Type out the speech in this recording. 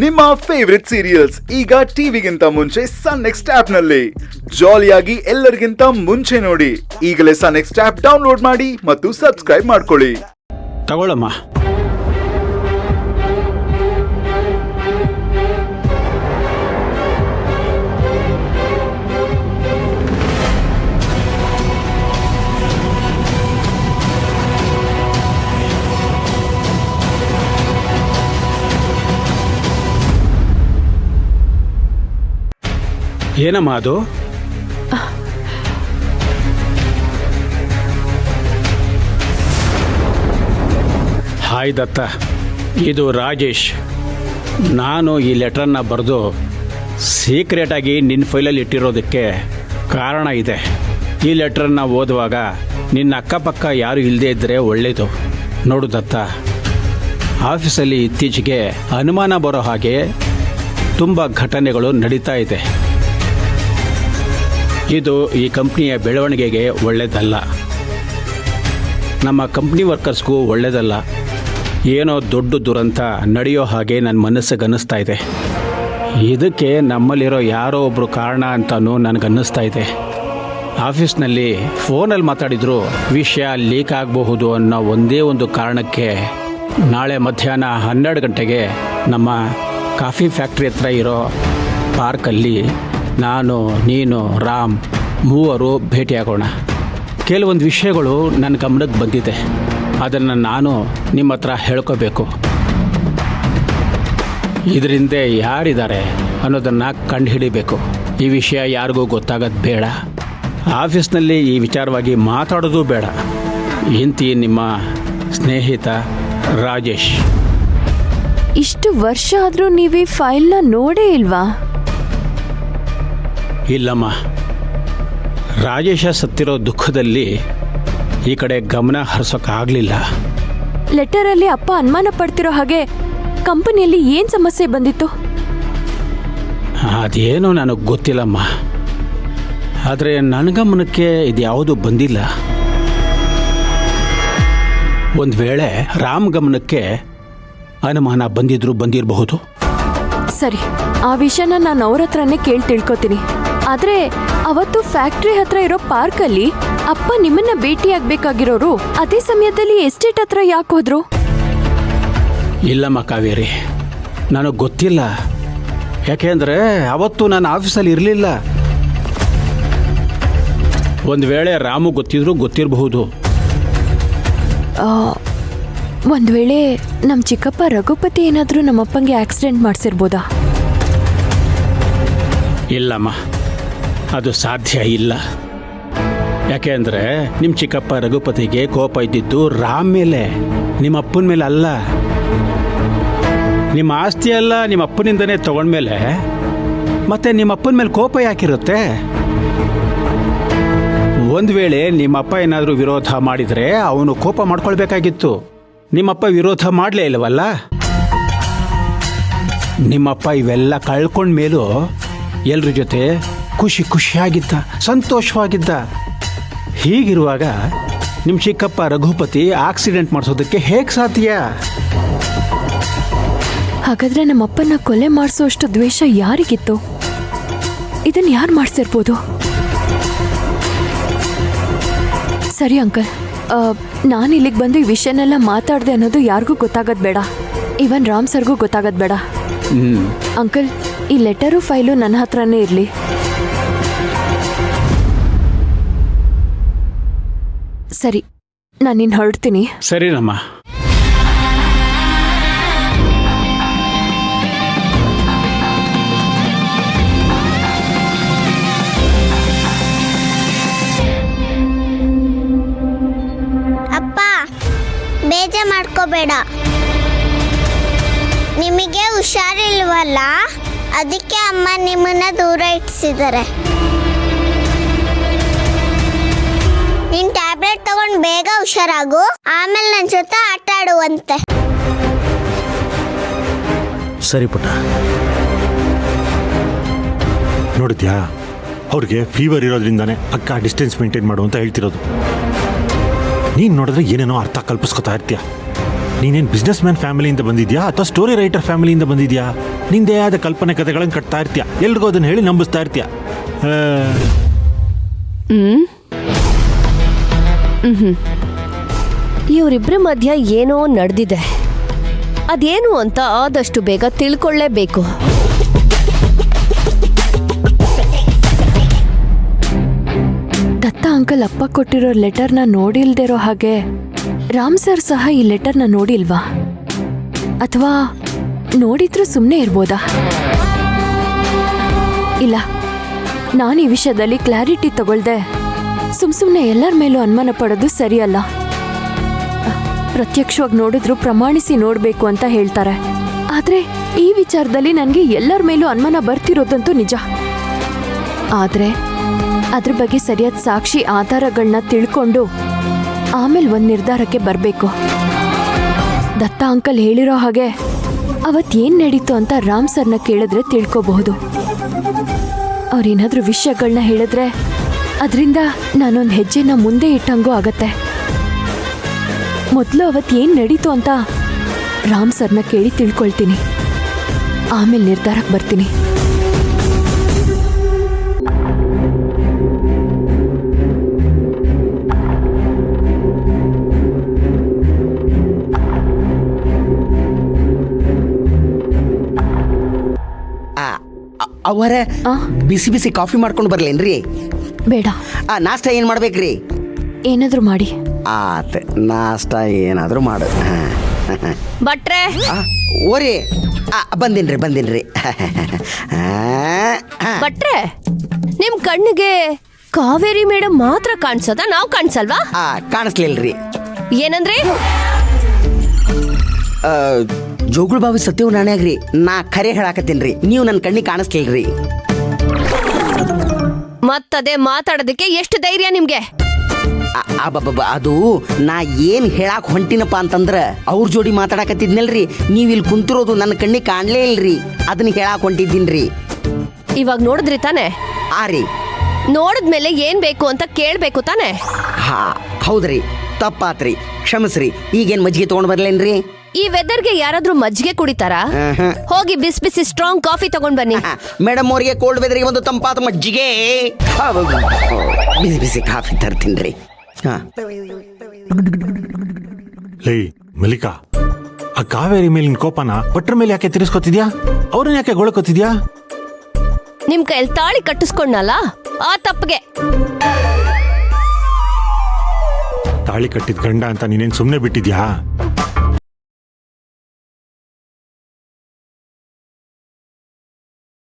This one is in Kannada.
ನಿಮ್ಮ ಫೇವರಿಟ್ ಸೀರಿಯಲ್ಸ್ ಈಗ ಟಿವಿಗಿಂತ ಮುಂಚೆ ಸನ್ ನೆಕ್ಸ್ಟ್ ಆಪ್ ನಲ್ಲಿ ಜಾಲಿಯಾಗಿ ಎಲ್ಲರಿಗಿಂತ ಮುಂಚೆ ನೋಡಿ. ಈಗಲೇ ಸನ್ ನೆಕ್ಸ್ಟ್ ಆಪ್ ಡೌನ್ಲೋಡ್ ಮಾಡಿ ಮತ್ತು ಸಬ್ಸ್ಕ್ರೈಬ್ ಮಾಡ್ಕೊಳ್ಳಿ. ತಗೊಳ್ಳಮ್ಮ. ಏನಮ್ಮ ಅದು? ಹಾಯ್ ದತ್ತ, ಇದು ರಾಜೇಶ್. ನಾನು ಈ ಲೆಟ್ರನ್ನ ಬರೆದು ಸೀಕ್ರೆಟಾಗಿ ನಿನ್ನ ಫೈಲಲ್ಲಿ ಇಟ್ಟಿರೋದಕ್ಕೆ ಕಾರಣ ಇದೆ. ಈ ಲೆಟ್ರನ್ನ ಓದುವಾಗ ನಿನ್ನ ಅಕ್ಕಪಕ್ಕ ಯಾರು ಇಲ್ಲದೇ ಇದ್ದರೆ ಒಳ್ಳೆಯದು. ನೋಡು ದತ್ತ, ಆಫೀಸಲ್ಲಿ ಇತ್ತೀಚೆಗೆ ಅನುಮಾನ ಬರೋ ಹಾಗೆ ತುಂಬ ಘಟನೆಗಳು ನಡೀತಾ ಇದೆ. ಇದು ಈ ಕಂಪ್ನಿಯ ಬೆಳವಣಿಗೆಗೆ ಒಳ್ಳೆಯದಲ್ಲ, ನಮ್ಮ ಕಂಪ್ನಿ ವರ್ಕರ್ಸ್ಗೂ ಒಳ್ಳೆಯದಲ್ಲ. ಏನೋ ದೊಡ್ಡ ದುರಂತ ನಡೆಯೋ ಹಾಗೆ ನನ್ನ ಮನಸ್ಸಿಗೆ ಅನ್ನಿಸ್ತಾ ಇದೆ. ಇದಕ್ಕೆ ನಮ್ಮಲ್ಲಿರೋ ಯಾರೋ ಒಬ್ಬರು ಕಾರಣ ಅಂತಲೂ ನನಗನ್ನಿಸ್ತಾ ಇದೆ. ಆಫೀಸ್ನಲ್ಲಿ ಫೋನಲ್ಲಿ ಮಾತಾಡಿದ್ರು ವಿಷಯ ಲೀಕ್ ಆಗಬಹುದು ಅನ್ನೋ ಒಂದೇ ಒಂದು ಕಾರಣಕ್ಕೆ ನಾಳೆ ಮಧ್ಯಾಹ್ನ 12 ಗಂಟೆಗೆ ನಮ್ಮ ಕಾಫಿ ಫ್ಯಾಕ್ಟ್ರಿ ಹತ್ರ ಇರೋ ಪಾರ್ಕಲ್ಲಿ ನಾನು, ನೀನು, ರಾಮ್ ಮೂವರು ಭೇಟಿಯಾಗೋಣ. ಕೆಲವೊಂದು ವಿಷಯಗಳು ನನ್ನ ಗಮನಕ್ಕೆ ಬಂದಿದೆ, ಅದನ್ನು ನಾನು ನಿಮ್ಮ ಹತ್ರ ಹೇಳ್ಕೋಬೇಕು. ಇದರಿಂದ ಯಾರಿದ್ದಾರೆ ಅನ್ನೋದನ್ನು ಕಂಡುಹಿಡಿಬೇಕು. ಈ ವಿಷಯ ಯಾರಿಗೂ ಗೊತ್ತಾಗೋದು ಬೇಡ. ಆಫೀಸ್ನಲ್ಲಿ ಈ ವಿಚಾರವಾಗಿ ಮಾತಾಡೋದು ಬೇಡ. ಇಂತಿ ನಿಮ್ಮ ಸ್ನೇಹಿತ ರಾಜೇಶ್. ಇಷ್ಟು ವರ್ಷ ಆದರೂ ನೀವು ಈ ಫೈಲ್ನ ನೋಡೇ ಇಲ್ವಾ? ಇಲ್ಲಮ್ಮ, ರಾಜೇಶ ಸತ್ತಿರೋ ದುಃಖದಲ್ಲಿ ಈ ಕಡೆ ಗಮನ ಹರಿಸೋಕ್ಕಾಗಲಿಲ್ಲ. ಲೆಟರಲ್ಲಿ ಅಪ್ಪ ಅನುಮಾನ ಪಡ್ತಿರೋ ಹಾಗೆ ಕಂಪನಿಯಲ್ಲಿ ಏನು ಸಮಸ್ಯೆ ಬಂದಿತ್ತು? ಅದೇನೋ ನನಗೆ ಗೊತ್ತಿಲ್ಲಮ್ಮ, ಆದರೆ ನನ್ನ ಗಮನಕ್ಕೆ ಇದು ಯಾವುದೂ ಬಂದಿಲ್ಲ. ಒಂದು ವೇಳೆ ರಾಮ್ ಗಮನಕ್ಕೆ ಅನುಮಾನ ಬಂದಿರಬಹುದು. ಸರಿ, ಆ ವಿಷಯನ ನಾನು ಅವ್ರ ಹತ್ರನೇ ಕೇಳಿ ತಿಳ್ಕೊತೀನಿ. ಆದ್ರೆ ಅವತ್ತು ಫ್ಯಾಕ್ಟ್ರಿ ಹತ್ರ ಇರೋ ಪಾರ್ಕಲ್ಲಿ ಅಪ್ಪ ನಿಮ್ಮನ್ನ ಭೇಟಿಯಾಗಬೇಕಾಗಿರೋರು ಅದೇ ಸಮಯದಲ್ಲಿ ಎಸ್ಟೇಟ್ ಹತ್ರ ಯಾಕೆ ಹೋದ್ರು? ಇಲ್ಲಮ್ಮ ಕಾವೇರಿ, ನನಗೆ ಗೊತ್ತಿಲ್ಲ. ಯಾಕೆಂದ್ರೆ ಅವತ್ತು ನಾನು ಆಫೀಸಲ್ಲಿ ಇರಲಿಲ್ಲ. ಒಂದು ವೇಳೆ ರಾಮು ಗೊತ್ತಿರಬಹುದು. ಒಂದು ವೇಳೆ ನಮ್ಮ ಚಿಕ್ಕಪ್ಪ ರಘುಪತಿ ಏನಾದರೂ ನಮ್ಮಪ್ಪಂಗೆ ಆಕ್ಸಿಡೆಂಟ್ ಮಾಡಿಸಿರ್ಬೋದಾ? ಇಲ್ಲಮ್ಮ, ಅದು ಸಾಧ್ಯ ಇಲ್ಲ. ಯಾಕೆಂದರೆ ನಿಮ್ಮ ಚಿಕ್ಕಪ್ಪ ರಘುಪತಿಗೆ ಕೋಪ ಇದ್ದಿದ್ದು ರಾಮ್ ಮೇಲೆ, ನಿಮ್ಮ ಅಪ್ಪನ ಮೇಲೆ ಅಲ್ಲ. ನಿಮ್ಮ ಆಸ್ತಿ ಎಲ್ಲ ನಿಮ್ಮ ಅಪ್ಪನಿಂದನೇ ತಗೊಂಡ್ಮೇಲೆ ಮತ್ತೆ ನಿಮ್ಮ ಅಪ್ಪನ ಮೇಲೆ ಕೋಪ ಯಾಕಿರುತ್ತೆ? ಒಂದು ವೇಳೆ ನಿಮ್ಮಪ್ಪ ಏನಾದರೂ ವಿರೋಧ ಮಾಡಿದರೆ ಅವನು ಕೋಪ ಮಾಡ್ಕೊಳ್ಬೇಕಾಗಿತ್ತು. ನಿಮ್ಮಪ್ಪ ವಿರೋಧ ಮಾಡಲೇ ಇಲ್ಲವಲ್ಲ. ನಿಮ್ಮಪ್ಪ ಇವೆಲ್ಲ ಕಳ್ಕೊಂಡ ಮೇಲೂ ಎಲ್ರ ಜೊತೆ ಖುಷಿಯಾಗಿದ್ದ, ಸಂತೋಷವಾಗಿದ್ದ. ಹೀಗಿರುವಾಗ ನಿಮ್ಮ ಚಿಕ್ಕಪ್ಪ ರಘುಪತಿ ಆಕ್ಸಿಡೆಂಟ್ ಮಾಡಿಸೋದಕ್ಕೆ ಹೇಗೆ ಸಾಧ್ಯ? ಹಾಗಾದ್ರೆ ನಮ್ಮಪ್ಪನ ಕೊಲೆ ಮಾಡಿಸೋಷ್ಟು ದ್ವೇಷ ಯಾರಿಗಿತ್ತು? ಇದನ್ನು ಯಾರು ಮಾಡಿಸಿರ್ಬೋದು? ಸರಿ ಅಂಕಲ್, ನಾನು ಇಲ್ಲಿಗೆ ಬಂದು ಈ ವಿಷಯನೆಲ್ಲ ಮಾತಾಡಿದೆ ಅನ್ನೋದು ಯಾರಿಗೂ ಗೊತ್ತಾಗೋದು ಬೇಡ. ಇವನ್ ರಾಮ್ ಸರ್ಗೂ ಗೊತ್ತಾಗೋದು ಬೇಡ. ಅಂಕಲ್, ಈ ಲೆಟರು ಫೈಲು ನನ್ನ ಹತ್ರನೇ ಇರಲಿ. ಸರಿ, ನಾನಿನ್ನು ಹೊರಡ್ತೀನಿ. ಸರಿನಮ್ಮ. ಅಪ್ಪ, ಬೇಜಾರು ಮಾಡ್ಕೋಬೇಡ. ನಿಮಗೆ ಹುಷಾರಿಲ್ವಲ್ಲ, ಅದಕ್ಕೆ ಅಮ್ಮ ನಿಮ್ಮನ್ನ ದೂರ ಇಟ್ಟಿಸಿದ್ದಾರೆ. ನೀನ್ ಟ್ಯಾಬ್ಲೆಟ್ ತಗೊಂಡು ಬೇಗ ಹುಷಾರಾಗು, ಆಮೇಲೆ ನನ್ನ ಜೊತೆ ಆಟ ಆಡುವಂತೆ. ಸರಿ ಪುಟ್ಟ. ನೋಡಿದ್ಯಾ, ಅವ್ರಿಗೆ ಫೀವರ್ ಇರೋದ್ರಿಂದಾನೆ ಅಕ್ಕ ಡಿಸ್ಟೆನ್ಸ್ ಮೇಂಟೈನ್ ಮಾಡು ಅಂತ ಹೇಳ್ತಿರೋದು. ನೀನು ನೋಡಿದ್ರೆ ಏನೇನೋ ಅರ್ಥ ಕಲ್ಪಿಸ್ಕೊತಾ ಇರ್ತೀಯ. ನೀನೇನು ಬಿಸ್ನೆಸ್ ಮ್ಯಾನ್ ಫ್ಯಾಮಿಲಿಯಿಂದ ಬಂದಿದ್ಯಾ ಅಥವಾ ಸ್ಟೋರಿ ರೈಟರ್ ಫ್ಯಾಮಿಲಿಯಿಂದ ಬಂದಿದ್ಯಾ? ನಿಂದೇ ಆದ ಕಲ್ಪನೆ ಕಥೆಗಳನ್ನು ಕಟ್ತಾ ಇರ್ತೀಯ, ಎಲ್ರಿಗೂ ಅದನ್ನ ಹೇಳಿ ನಂಬಿಸ್ತಾ ಇರ್ತೀಯ. ಇವರಿಬ್ಬರ ಮಧ್ಯ ಏನೋ ನಡೆದಿದೆ. ಅದೇನು ಅಂತ ಆದಷ್ಟು ಬೇಗ ತಿಳ್ಕೊಳ್ಳೇಬೇಕು. ದತ್ತ ಅಂಕಲ್ ಅಪ್ಪ ಕೊಟ್ಟಿರೋ ಲೆಟರ್ನ ನೋಡಿಲ್ದಿರೋ ಹಾಗೆ ರಾಮ್ ಸರ್ ಸಹ ಈ ಲೆಟರ್ನ ನೋಡಿಲ್ವಾ? ಅಥವಾ ನೋಡಿದ್ರೂ ಸುಮ್ಮನೆ ಇರ್ಬೋದಾ? ಇಲ್ಲ, ನಾನು ಈ ವಿಷಯದಲ್ಲಿ ಕ್ಲಾರಿಟಿ ತಗೊಳ್ದೆ ಸುಮ್ಮನೆ ಎಲ್ಲರ ಮೇಲೂ ಅನುಮಾನ ಪಡೋದು ಸರಿಯಲ್ಲ. ಪ್ರತ್ಯಕ್ಷವಾಗಿ ನೋಡಿದ್ರು ಪ್ರಮಾಣಿಸಿ ನೋಡಬೇಕು ಅಂತ ಹೇಳ್ತಾರೆ. ಆದರೆ ಈ ವಿಚಾರದಲ್ಲಿ ನನಗೆ ಎಲ್ಲರ ಮೇಲೂ ಅನುಮಾನ ಬರ್ತಿರೋದಂತೂ ನಿಜ. ಆದರೆ ಅದ್ರ ಬಗ್ಗೆ ಸರಿಯಾದ ಸಾಕ್ಷಿ ಆಧಾರಗಳನ್ನ ತಿಳ್ಕೊಂಡು ಆಮೇಲೆ ಒಂದು ನಿರ್ಧಾರಕ್ಕೆ ಬರಬೇಕು. ದತ್ತ ಅಂಕಲ್ ಹೇಳಿರೋ ಹಾಗೆ ಅವತ್ತೇನು ನಡೀತು ಅಂತ ರಾಮ್ ಸರ್ನ ಕೇಳಿದ್ರೆ ತಿಳ್ಕೋಬಹುದು. ಅವ್ರೇನಾದ್ರೂ ವಿಷಯಗಳನ್ನ ಹೇಳಿದ್ರೆ ಅದರಿಂದ ನಾನೊಂದು ಹೆಜ್ಜೆನ ಮುಂದೆ ಇಟ್ಟಂಗೂ ಆಗತ್ತೆ. ಮೊದಲು ಅವತ್ತೇನು ನಡೀತು ಅಂತ ರಾಮ್ ಸರ್ನ ಕೇಳಿ ತಿಳ್ಕೊಳ್ತೀನಿ, ಆಮೇಲೆ ನಿರ್ಧಾರಕ್ಕೆ ಬರ್ತೀನಿ. ಅವರ ಬಿಸಿ ಬಿಸಿ ಕಾಫಿ ಮಾಡ್ಕೊಂಡು ಬರ್ಲೇನ್ರಿ? ಬೇಡ, ನಾಷ್ಟ ಏನ್ ಮಾಡ್ಬೇಕ್ರಿ? ಏನಾದ್ರೂ ಮಾಡಿ. ಆತ, ನಾಷ್ಟ ಏನಾದ್ರೂ ಮಾಡು. ಭಟ್ರೆ, ಓರಿ ಬಂದಿನ್ರಿ. ಭಟ್ರೆ, ನಿಮ್ ಕಣ್ಣಿಗೆ ಕಾವೇರಿ ಮೇಡಮ್ ಮಾತ್ರ ಕಾಣಿಸೋದ? ನಾವು ಕಾಣಿಸಲ್ವಾ? ಕಾಣಿಸ್ಲಿಲ್ರಿ. ಏನಂದ್ರಿ? ಜೋಗುಳ ಬಾವಿ ಸತ್ಯವ್ ನಾಣ್ಯಾಗ್ರಿ. ನಾ ಖರೆ ಹೇಳಾಕತ್ತೀನ್ರಿ, ನೀವು ನನ್ನ ಕಣ್ಣಿಗೆ ಕಾಣಿಸ್ಲಿಲ್ರಿ. ಮತ್ತದೇ ಮಾತಾಡೋದಕ್ಕೆ ಎಷ್ಟು ಧೈರ್ಯ ನಿಮ್ಗೆ? ಅದು ನಾ ಏನ್ ಹೇಳಾಕ್ ಹೊಂಟಿನಪ್ಪ ಅಂತಂದ್ರ ಅವ್ರ ಜೋಡಿ ಮಾತಾಡಕತ್ತಿದ್ನಲ್ರಿ, ನೀವ್ ಇಲ್ಲಿ ಕುಂತಿರೋದು ನನ್ನ ಕಣ್ಣಿಗೆ ಕಾಣ್ಲೇ ಇಲ್ರಿ, ಅದನ್ನ ಹೇಳಾಕ್ ಹೊಂಟಿದ್ದೀನ್ರಿ. ಇವಾಗ ನೋಡಿದ್ರಿ ತಾನೆ? ರೀ, ನೋಡಿದ್ಮೇಲೆ ಏನ್ ಬೇಕು ಅಂತ ಕೇಳ್ಬೇಕು ತಾನೆ? ಹೌದ್ರಿ, ತಪ್ಪಾತ್ರಿ, ಕ್ಷಮಿಸ್ರಿ. ಈಗೇನ್ ಮಜ್ಜಿಗೆ ತಗೊಂಡ್ ಬರ್ಲೇನ್ರಿ? ಈ ವೆದರ್ಗೆ ಯಾರಾದ್ರೂ ಮಜ್ಜಿಗೆ ಕುಡಿತಾರಾ? ಹೋಗಿ ಬಿಸಿ ಬಿಸಿ ಸ್ಟ್ರಾಂಗ್ ಕಾಫಿ ತಗೊಂಡ್ ಬನ್ನಿ. ಮೇಡಮ್ ಅವ್ರಿಗೆ ಕೋಲ್ಡ್ ವೆದರ್ಗೆ ಒಂದು ತಂಪಾದ ಮಜ್ಜಿಗೆ, ಬಿಸಿ ಬಿಸಿ ಕಾಫಿ ತರ್ತೀನ್ರಿ. ಲೈ ಮಲ್ಲಿಕಾ, ಆ ಕಾವೇರಿ ಮೇಲಿನ ಕೋಪನ ಭಟ್ರ ಮೇಲೆ ಯಾಕೆ ತಿರ್ಸ್ಕೊತಿದ್ಯಾ? ಅವ್ರನ್ನ ಯಾಕೆ ಗೊಳಕೋತಿದ್ಯಾ? ನಿಮ್ ಕೈಯಲ್ಲಿ ತಾಳಿ ಕಟ್ಟಿಸ್ಕೊಂಡಲ್ಲ, ಆ ತಪ್ಪಗೆ. ತಾಳಿ ಕಟ್ಟಿದ ಗಂಡ ಅಂತ ನೀನೇನ್ ಸುಮ್ನೆ ಬಿಟ್ಟಿದ್ಯಾ?